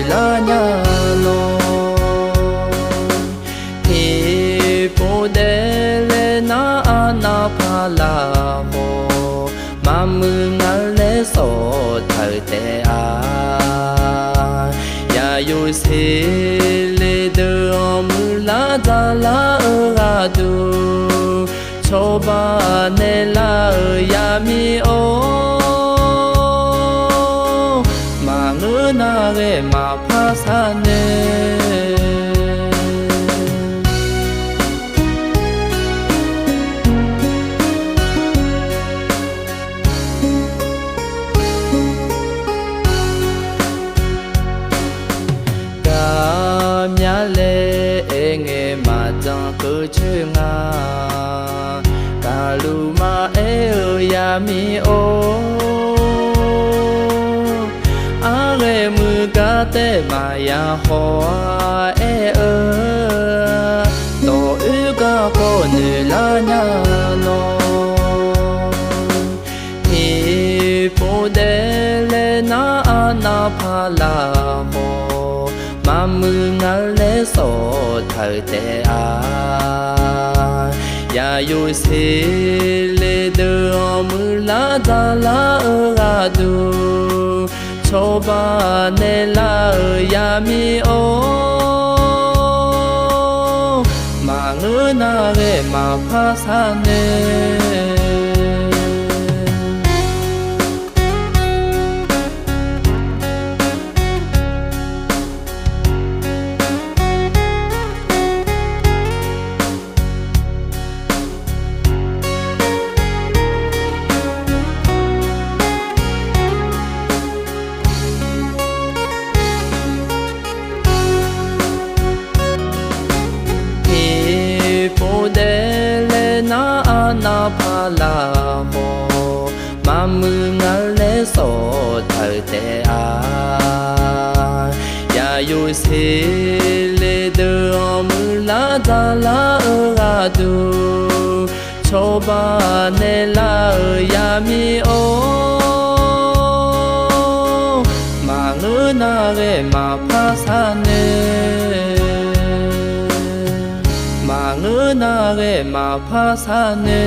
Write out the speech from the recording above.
la nhà lo thì bồ đề lệ na na pa la ho mà mưa ngã lệ sổ thời tệ ya yo se le de mưa la da la ga du cho ba ne la ya mi o mà ngỡ na ge mà pha sa ne nhà lệ nghe mà chẳng cứ chơi nga cả lu mà ya mi o a lệ mưa cá tê mà ya hoa tổ ư cá cô nữ la nhà lo hi bồ đề lệ na na pa la ho mà mưa ngã lệ sổ thời tệ ya yo se le de mưa la da la ga du cho ba ne la ya mi o mà ngỡ na ge mà pha sa ne na pa la ho mà mưa ngã lệ sổ thời tệ ya yo se le de mưa la da la ga du cho ba ne la ya mi o mà ngỡ na ge mà pha sa ne mà ngỡ na ge mà pha sa ne